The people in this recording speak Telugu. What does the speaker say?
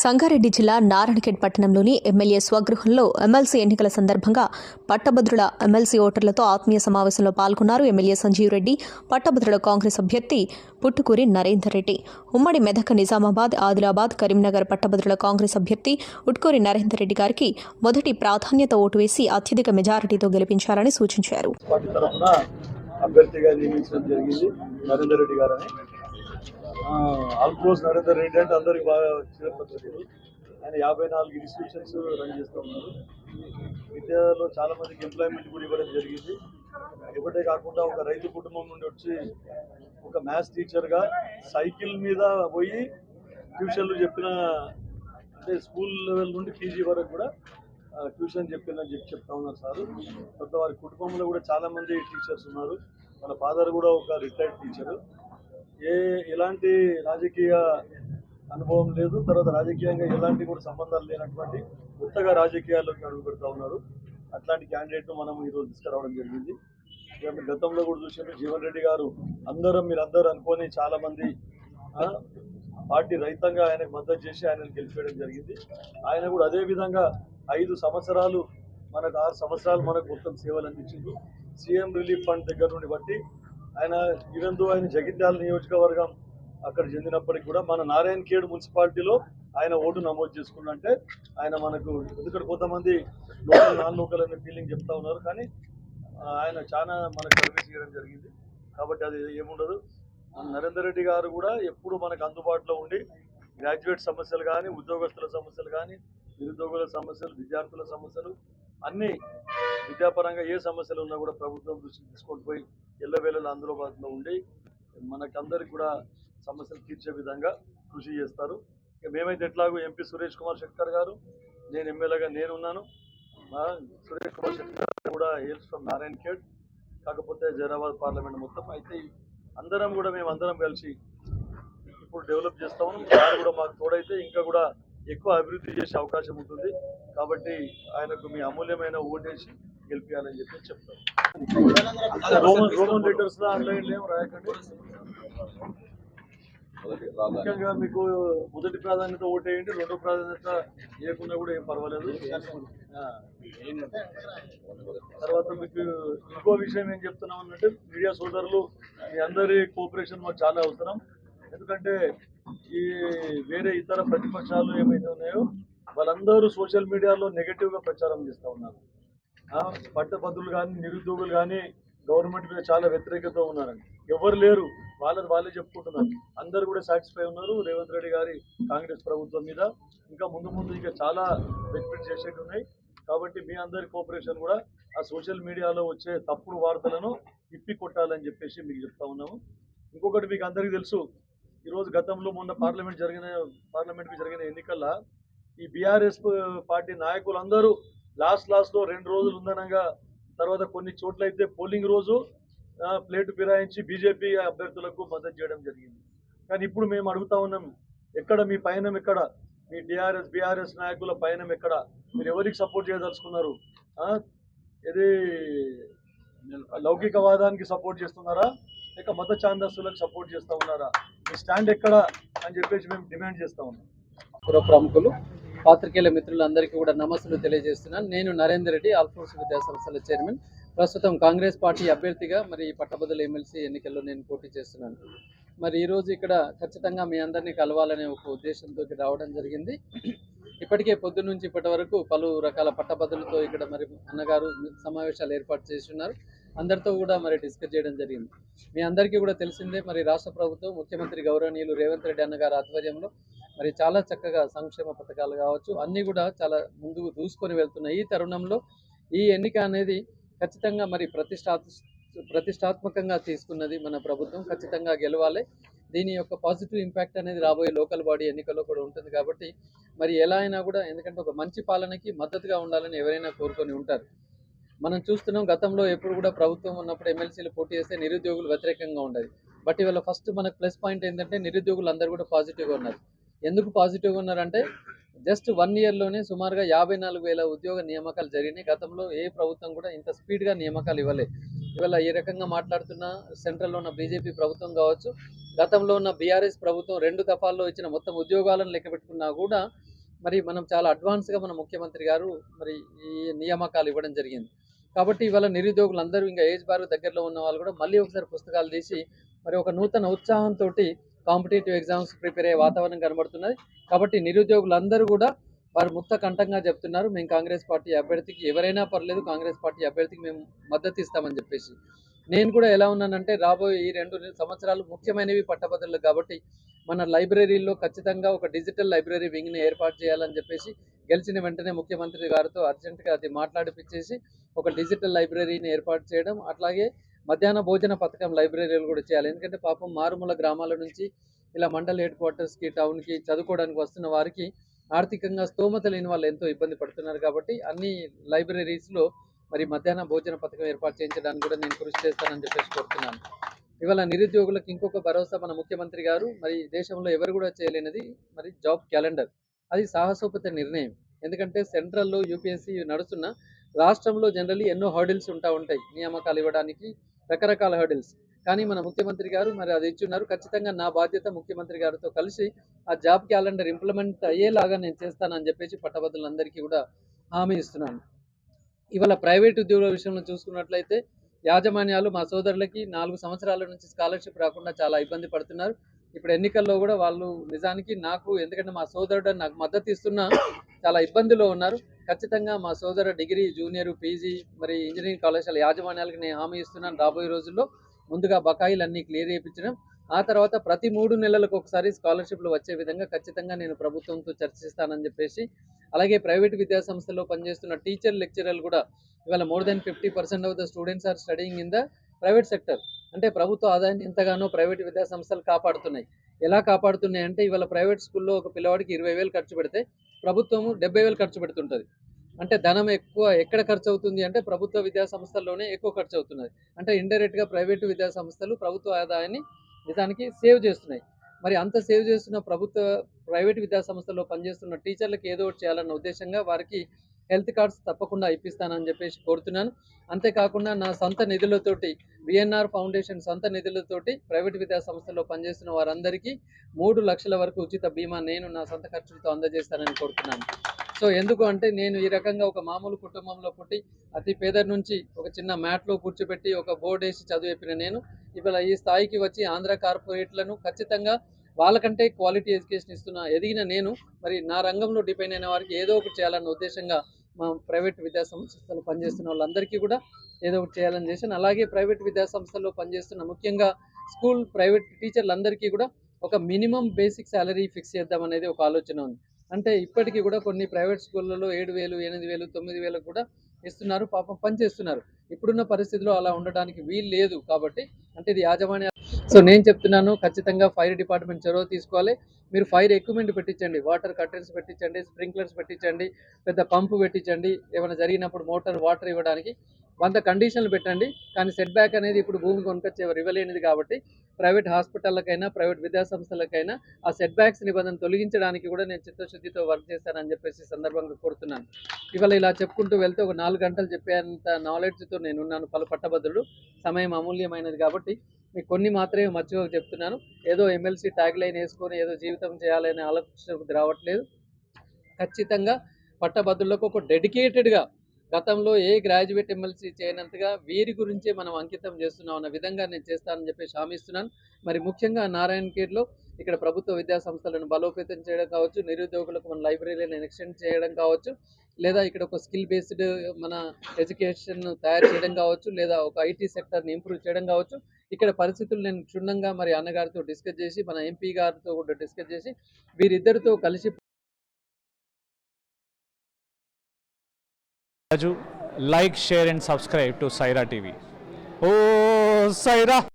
సంగారెడ్డి జిల్లా నారాయణఖేడ్ పట్టణంలోని ఎమ్మెల్యే స్వగృహంలో ఎమ్మెల్సీ ఎన్నికల సందర్భంగా పట్టభద్రుల ఎమ్మెల్సీ ఓటర్లతో ఆత్మీయ సమావేశంలో పాల్గొన్నారు ఎమ్మెల్యే సంజీవ్ రెడ్డి, పట్టభద్రుల కాంగ్రెస్ అభ్యర్థి పుట్టుకూరి నరేందర్ రెడ్డి. ఉమ్మడి మెదక్, నిజామాబాద్, ఆదిలాబాద్, కరీంనగర్ పట్టభద్రుల కాంగ్రెస్ అభ్యర్థి ఉట్కూరి నరేందర్ రెడ్డి గారికి మొదటి ప్రాధాన్యత ఓటు వేసి అత్యధిక మెజారిటీతో గెలిపించాలని సూచించారు. ఆల్మోస్ట్ నరేందర్ రెడ్డి అంటే అందరికి బాగా చిరపరిచితుడు. ఆయన 54 ఇన్స్టిట్యూషన్స్ రన్ చేస్తూ ఉన్నారు. విద్యలో చాలా మందికి ఎంప్లాయ్మెంట్ కూడా ఇవ్వడం జరిగింది. ఒకటే కాకుండా ఒక రైతు కుటుంబం నుండి వచ్చి ఒక మ్యాథ్స్ టీచర్గా సైకిల్ మీద పోయి ట్యూషన్లు చెప్పిన, అంటే స్కూల్ లెవెల్ నుండి పీజీ వరకు కూడా ట్యూషన్ చెప్తా ఉన్నారు సార్. కొంత వారి కుటుంబంలో కూడా చాలా మంది టీచర్స్ ఉన్నారు. వాళ్ళ ఫాదర్ కూడా ఒక రిటైర్డ్ టీచరు. ఎలాంటి రాజకీయ అనుభవం లేదు, తర్వాత రాజకీయంగా ఎలాంటి కూడా సంబంధాలు లేనటువంటి కొత్తగా రాజకీయాల్లోకి అడుగు పెడతా ఉన్నారు. అట్లాంటి క్యాండిడేట్ను మనం ఈరోజు తీసుకురావడం జరిగింది. ఇక గతంలో కూడా చూసినట్టు జీవన్ రెడ్డి గారు మీరందరూ అనుకొని చాలామంది పార్టీ రైతంగా ఆయనకు మద్దతు చేసి ఆయనను గెలిపేయడం జరిగింది. ఆయన కూడా అదేవిధంగా 5 సంవత్సరాలు మనకు 6 సంవత్సరాలు మనకు మొత్తం సేవలు అందించింది. సీఎం రిలీఫ్ ఫండ్ దగ్గర నుండి బట్టి ఆయన ఈవెందో ఆయన జగిత్యాల నియోజకవర్గం అక్కడ చెందినప్పటికీ కూడా మన నారాయణఖేడ్ మున్సిపాలిటీలో ఆయన ఓటు నమోదు చేసుకున్నంటే ఆయన మనకు, ఎందుకంటే కొంతమంది లోకల్ నాన్ లోకల్ అనే ఫీలింగ్ చెప్తా ఉన్నారు, కానీ ఆయన చాలా మనకు సర్వీస్ చేయడం జరిగింది. కాబట్టి అది ఏముండదు. మన నరేందర్ రెడ్డి గారు కూడా ఎప్పుడు మనకు అందుబాటులో ఉండి గ్రాడ్యుయేట్ సమస్యలు కానీ, ఉద్యోగస్తుల సమస్యలు కానీ, నిరుద్యోగుల సమస్యలు, విద్యార్థుల సమస్యలు అన్నీ విద్యాపరంగా ఏ సమస్యలు ఉన్నా కూడా ప్రభుత్వం దృష్టికి తీసుకొని పోయి ఎల్లవేళలా అందుబాటులో ఉండి మనకందరికి కూడా సమస్యలు తీర్చే విధంగా కృషి చేస్తారు. ఇక మేమైతే ఎట్లాగో ఎంపీ సురేష్ కుమార్ శెట్కర్ గారు, నేను ఎమ్మెల్యేగా నేనున్నాను. సురేష్ కుమార్ శెట్కర్ కూడా హెయిల్స్ ఫ్రమ్ నారాయణఖేడ్, కాకపోతే జైరాబాద్ పార్లమెంట్ మొత్తం అయితే అందరం కూడా మేమందరం కలిసి ఇప్పుడు డెవలప్ చేస్తాము. వారు కూడా మాకు తోడైతే ఇంకా కూడా ఎక్కువ అభివృద్ధి చేసే అవకాశం ఉంటుంది. కాబట్టి ఆయనకు మీ అమూల్యమైన ఓటేసి గెలిపించాలని చెప్పి చెప్తాను. రోమన్ లెటర్స్ లో ఆన్లైన్ ఏం రాయకండి. ముఖ్యంగా మీకు మొదటి ప్రాధాన్యత ఓటేయండి, రెండో ప్రాధాన్యత ఏకున్నా కూడా ఏం పర్వాలేదు. తర్వాత మీకు ఇంకో విషయం ఏం చెప్తున్నాం అంటే, మీడియా సోదరులు మీ అందరి కోఆపరేషన్ మాకు చాలా అవసరం. ఎందుకంటే ఈ వేరే ఇతర ప్రతిపక్షాలు ఏమైతే ఉన్నాయో వాళ్ళందరూ సోషల్ మీడియాలో నెగటివ్గా ప్రచారం చేస్తూ ఉన్నారు. పట్టభద్రులు కానీ, నిరుద్యోగులు కానీ గవర్నమెంట్ మీద చాలా వ్యతిరేకత ఉన్నారని. ఎవరు లేరు, వాళ్ళే చెప్పుకుంటున్నారు. అందరూ కూడా సాటిస్ఫై ఉన్నారు రేవంత్ రెడ్డి గారి కాంగ్రెస్ ప్రభుత్వం మీద. ఇంకా ముందు ఇంకా చాలా బెనిఫిట్ చేసేవి ఉన్నాయి. కాబట్టి మీ అందరి కోఆపరేషన్ కూడా ఆ సోషల్ మీడియాలో వచ్చే తప్పుడు వార్తలను తిప్పి కొట్టాలని చెప్పేసి మీకు చెప్తా ఉన్నాము. ఇంకొకటి మీకు అందరికీ తెలుసు, ఈరోజు గతంలో మొన్న పార్లమెంట్కి జరిగిన ఎన్నికల్లో ఈ బీఆర్ఎస్ పార్టీ నాయకులందరూ లాస్ట్లో 2 రోజులు ఉందనగా, తర్వాత కొన్ని చోట్ల అయితే పోలింగ్ రోజు ప్లేటు ఫిరాయించి బీజేపీ అభ్యర్థులకు మద్దతు చేయడం జరిగింది. కానీ ఇప్పుడు మేము అడుగుతా ఉన్నాం, ఎక్కడ మీ పయనం, ఎక్కడ మీ బీఆర్ఎస్ నాయకుల పయనం ఎక్కడ? మీరు ఎవరికి సపోర్ట్ చేయదలుచుకున్నారు? ఇది లౌకికవాదానికి సపోర్ట్ చేస్తున్నారా, లేక మత ఛాందస్సులకు సపోర్ట్ చేస్తూ ఉన్నారా? మీ స్టాండ్ ఎక్కడ అని చెప్పేసి మేము డిమాండ్ చేస్తూ ఉన్నాం. ప్రముఖులు, పాత్రికేయుల మిత్రులందరికీ కూడా నమస్సులు తెలియజేస్తున్నాను. నేను నరేందర్ రెడ్డి, ఆల్ఫోర్స్ విద్యా సంస్థల చైర్మన్. ప్రస్తుతం కాంగ్రెస్ పార్టీ అభ్యర్థిగా మరి పట్టభద్రుల ఎమ్మెల్సీ ఎన్నికల్లో నేను పోటీ చేస్తున్నాను. మరి ఈరోజు ఇక్కడ ఖచ్చితంగా మీ అందరినీ కలవాలనే ఒక ఉద్దేశంతో రావడం జరిగింది. ఇప్పటికే పొద్దు నుంచి ఇప్పటి వరకు పలు రకాల పట్టభద్రులతో ఇక్కడ మరి అన్నగారు సమావేశాలు ఏర్పాటు చేస్తున్నారు. అందరితో కూడా మరి డిస్కస్ చేయడం జరిగింది. మీ అందరికీ కూడా తెలిసిందే, మరి రాష్ట్ర ప్రభుత్వం, ముఖ్యమంత్రి గౌరవనీయులు రేవంత్ రెడ్డి అన్నగారి ఆధ్వర్యంలో మరి చాలా చక్కగా సంక్షేమ పథకాలు కావచ్చు అన్నీ కూడా చాలా ముందుకు దూసుకొని వెళ్తున్నాయి. ఈ తరుణంలో ఈ ఎన్నిక అనేది ఖచ్చితంగా మరి ప్రతిష్టాత్మకంగా తీసుకున్నది మన ప్రభుత్వం. ఖచ్చితంగా గెలవాలి. దీని యొక్క పాజిటివ్ ఇంపాక్ట్ అనేది రాబోయే లోకల్ బాడీ ఎన్నికల్లో కూడా ఉంటుంది. కాబట్టి మరి ఎలా అయినా కూడా, ఎందుకంటే ఒక మంచి పాలనకి మద్దతుగా ఉండాలని ఎవరైనా కోరుకొని ఉంటారు. మనం చూస్తున్నాం, గతంలో ఎప్పుడు కూడా ప్రభుత్వం ఉన్నప్పుడు ఎమ్మెల్సీలు పోటీ చేస్తే నిరుద్యోగులు వ్యతిరేకంగా ఉండేది. బట్ ఇవాళ ఫస్ట్ మనకు ప్లస్ పాయింట్ ఏంటంటే నిరుద్యోగులు అందరూ కూడా పాజిటివ్గా ఉన్నారు. ఎందుకు పాజిటివ్గా ఉన్నారంటే, జస్ట్ 1 ఇయర్లోనే సుమారుగా 54,000 ఉద్యోగ నియామకాలు జరిగినాయి. గతంలో ఏ ప్రభుత్వం కూడా ఇంత స్పీడ్గా నియామకాలు ఇవ్వలేదు. ఇవాళ ఈ రకంగా మాట్లాడుతున్న సెంట్రల్లో ఉన్న బీజేపీ ప్రభుత్వం కావచ్చు, గతంలో ఉన్న బీఆర్ఎస్ ప్రభుత్వం 2 దఫాల్లో ఇచ్చిన మొత్తం ఉద్యోగాలను లెక్క పెట్టుకున్నా కూడా మరి మనం చాలా అడ్వాన్స్గా మన ముఖ్యమంత్రి గారు మరి ఈ నియామకాలు ఇవ్వడం జరిగింది. కాబట్టి ఇవాళ నిరుద్యోగులందరూ ఇంకా ఏజ్ బార్ దగ్గరలో ఉన్న వాళ్ళు కూడా మళ్ళీ ఒకసారి పుస్తకాలు తీసి మరి ఒక నూతన ఉత్సాహంతో కాంపిటేటివ్ ఎగ్జామ్స్ ప్రిపేర్ అయ్యే వాతావరణం కనబడుతున్నది. కాబట్టి నిరుద్యోగులందరూ కూడా వారు ముక్త కంఠంగా చెప్తున్నారు, మేము కాంగ్రెస్ పార్టీ అభ్యర్థికి ఎవరైనా పర్లేదు, కాంగ్రెస్ పార్టీ అభ్యర్థికి మేము మద్దతు ఇస్తామని చెప్పేసి. నేను కూడా ఎలా ఉన్నానంటే రాబోయే ఈ 2 సంవత్సరాలు ముఖ్యమైనవి పట్టభద్రులకు కాబట్టి మన లైబ్రరీలో ఖచ్చితంగా ఒక డిజిటల్ లైబ్రరీ వింగ్ని ఏర్పాటు చేయాలని చెప్పేసి గెలిచిన వెంటనే ముఖ్యమంత్రి గారితో అర్జెంటుగా అది మాట్లాడిపించేసి ఒక డిజిటల్ లైబ్రరీని ఏర్పాటు చేయడం, అట్లాగే మధ్యాహ్న భోజన పథకం లైబ్రరీలు కూడా చేయాలి. ఎందుకంటే పాపం మారుమూల గ్రామాల నుంచి ఇలా మండల్ హెడ్ క్వార్టర్స్కి టౌన్కి చదువుకోవడానికి వస్తున్న వారికి ఆర్థికంగా స్తోమత లేని వాళ్ళు ఎంతో ఇబ్బంది పడుతున్నారు. కాబట్టి అన్ని లైబ్రరీస్లో మరి మధ్యాహ్న భోజన పథకం ఏర్పాటు చేయించడానికి కూడా నేను కృషి చేస్తానని చెప్పేసి కోరుతున్నాను. ఇవాళ నిరుద్యోగులకు ఇంకొక భరోసా మన ముఖ్యమంత్రి గారు మరి దేశంలో ఎవరు కూడా చేయలేనిది మరి జాబ్ క్యాలెండర్. అది సాహసోపేత నిర్ణయం. ఎందుకంటే సెంట్రల్లో యూపీఎస్సీ నడుస్తున్న రాష్ట్రంలో జనరల్లీ ఎన్నో హర్డిల్స్ ఉంటాయి నియామకాలు ఇవ్వడానికి, రకరకాల హర్డిల్స్. కానీ మన ముఖ్యమంత్రి గారు మరి అది ఇచ్చున్నారు. ఖచ్చితంగా నా బాధ్యత ముఖ్యమంత్రి గారితో కలిసి ఆ జాబ్ క్యాలెండర్ ఇంప్లిమెంట్ అయ్యేలాగా నేను చేస్తానని చెప్పేసి పట్టభద్రులందరికీ కూడా హామీ ఇస్తున్నాను. ఇవాళ ప్రైవేట్ ఉద్యోగుల విషయంలో చూసుకున్నట్లయితే యాజమాన్యాలు మా సోదరులకి 4 సంవత్సరాల నుంచి స్కాలర్షిప్ రాకుండా చాలా ఇబ్బంది పడుతున్నారు. ఇప్పుడు ఎన్నికల్లో కూడా వాళ్ళు నిజానికి నాకు, ఎందుకంటే మా సోదరుడు నాకు మద్దతు ఇస్తున్నా చాలా ఇబ్బందిలో ఉన్నారు. ఖచ్చితంగా మా సోదర డిగ్రీ, జూనియర్, పీజీ మరి ఇంజనీరింగ్ కళాశాల యాజమాన్యాలకు నేను హామీ ఇస్తున్నాను. రాబోయే రోజుల్లో ముందుగా బకాయిలన్నీ క్లియర్ చేయించడం, ఆ తర్వాత ప్రతి 3 నెలలకు ఒకసారి స్కాలర్షిప్లు వచ్చే విధంగా ఖచ్చితంగా నేను ప్రభుత్వంతో చర్చిస్తానని చెప్పేసి, అలాగే ప్రైవేట్ విద్యాసంస్థల్లో పనిచేస్తున్న టీచర్, లెక్చరర్లు కూడా ఇవాళ more than 50% of the students are studying in the private sector. అంటే ప్రభుత్వ ఆదాయాన్ని ఎంతగానో ప్రైవేట్ విద్యాసంస్థలు కాపాడుతున్నాయి. ఎలా కాపాడుతున్నాయి అంటే ఇవాళ ప్రైవేట్ స్కూల్లో ఒక పిల్లవాడికి 20,000 ఖర్చు పెడితే ప్రభుత్వము 70,000 ఖర్చు పెడుతుంటుంది. అంటే ధనం ఎక్కువ ఎక్కడ ఖర్చు అవుతుంది అంటే ప్రభుత్వ విద్యా సంస్థల్లోనే ఎక్కువ ఖర్చు అవుతున్నది. అంటే ఇండైరెక్ట్గా ప్రైవేటు విద్యా సంస్థలు ప్రభుత్వ ఆదాయాన్ని నిజానికి సేవ్ చేస్తున్నాయి. మరి అంత సేవ్ చేస్తున్న ప్రైవేట్ విద్యా సంస్థల్లో పనిచేస్తున్న టీచర్లకు ఏదో ఒకటి చేయాలన్న ఉద్దేశంగా వారికి హెల్త్ కార్డ్స్ తప్పకుండా ఇప్పిస్తానని చెప్పేసి కోరుతున్నాను. అంతేకాకుండా నా సొంత నిధులతోటి విఎన్ఆర్ ఫౌండేషన్ సొంత నిధులతోటి ప్రైవేట్ విద్యా సంస్థల్లో పనిచేస్తున్న వారందరికీ 3 లక్షల వరకు ఉచిత బీమా నేను నా సొంత ఖర్చులతో అందజేస్తానని కోరుతున్నాను. సో ఎందుకు అంటే నేను ఈ రకంగా ఒక మామూలు కుటుంబంలో పుట్టి అతి పేద నుంచి ఒక చిన్న మ్యాట్లో కూర్చోబెట్టి ఒక బోర్డు వేసి చదువు చెప్పిన నేను ఇవాళ ఈ స్థాయికి వచ్చి ఆంధ్ర కార్పొరేట్లను ఖచ్చితంగా వాళ్ళకంటే క్వాలిటీ ఎడ్యుకేషన్ ఎదిగిన నేను మరి నా రంగంలో డిపెండ్ అయిన వారికి ఏదో ఒకటి చేయాలన్న ఉద్దేశంగా మా ప్రైవేట్ విద్యా సంస్థలు పనిచేస్తున్న వాళ్ళందరికీ కూడా ఏదో ఒకటి చేయాలని చేశాను. అలాగే ప్రైవేట్ విద్యా సంస్థల్లో పనిచేస్తున్న ముఖ్యంగా స్కూల్ ప్రైవేట్ టీచర్లందరికీ కూడా ఒక మినిమం బేసిక్ శాలరీ ఫిక్స్ చేద్దాం అనేది ఒక ఆలోచన ఉంది. అంటే ఇప్పటికీ కూడా కొన్ని ప్రైవేట్ స్కూళ్ళలో 7,000, 8,000, 9,000 కూడా ఇస్తున్నారు, పాపం పనిచేస్తున్నారు. ఇప్పుడున్న పరిస్థితిలో అలా ఉండడానికి వీలు లేదు. కాబట్టి అంటే ఇది యాజమాన్య. సో నేను చెప్తున్నాను, ఖచ్చితంగా ఫైర్ డిపార్ట్మెంట్ చొరవ తీసుకోవాలి. మీరు ఫైర్ ఎక్విప్మెంట్ పెట్టించండి, వాటర్ కర్టెన్స్ పెట్టించండి, స్ప్రింక్లర్స్ పెట్టించండి, పెద్ద పంపు పెట్టించండి, ఏమైనా జరిగినప్పుడు వాటర్ ఇవ్వడానికి 100 కండిషన్లు పెట్టండి. కానీ సెట్ బ్యాక్ అనేది ఇప్పుడు భూమి కొనుకొచ్చి ఎవరు ఇవ్వలేనిది. కాబట్టి ప్రైవేట్ హాస్పిటళ్ళకైనా ప్రైవేట్ విద్యా సంస్థలకైనా ఆ సెట్ బ్యాక్స్ నిబంధన తొలగించడానికి కూడా నేను చిత్తశుద్ధితో వర్క్ చేస్తానని చెప్పేసి సందర్భంగా కోరుతున్నాను. ఇవాళ ఇలా చెప్పుకుంటూ వెళ్తే ఒక 4 గంటలు చెప్పేంత నాలెడ్జ్తో నేనున్నాను. పట్టభద్రుడు సమయం అమూల్యమైనది కాబట్టి మీకు కొన్ని మాత్రమే మర్చిపోక చెప్తున్నాను. ఏదో ఎమ్మెల్సీ ట్యాగ్ లైన్ వేసుకొని ఏదో జీవితం చేయాలనే ఆలోచన రావట్లేదు. ఖచ్చితంగా పట్టభద్రులకు ఒక డెడికేటెడ్గా గతంలో ఏ గ్రాడ్యుయేట్ ఎమ్మెల్సీ చేయనంతగా వీరి గురించే మనం అంకితం చేస్తున్నాం అన్న విధంగా నేను చేస్తానని చెప్పేసి హామీ ఇస్తున్నాను. మరి ముఖ్యంగా నారాయణఖేడ్లో ఇక్కడ ప్రభుత్వ విద్యా సంస్థలను బలోపేతం చేయడం కావచ్చు, నిరుద్యోగులకు మన లైబ్రరీలను ఎక్స్టెండ్ చేయడం కావచ్చు, లేదా ఇక్కడ ఒక స్కిల్ బేస్డ్ మన ఎడ్యుకేషన్ తయారు చేయడం కావచ్చు, లేదా ఒక ఐటీ సెక్టర్ని ఇంప్రూవ్ చేయడం కావచ్చు. ఇక్కడ పరిస్థితులు నేను క్షుణ్ణంగా మరి అన్నగారితో డిస్కస్ చేసి మన ఎంపీ గారితో కూడా డిస్కస్ చేసి వీరిద్దరితో కలిసి like, share and subscribe to Saira TV. Oh, Saira!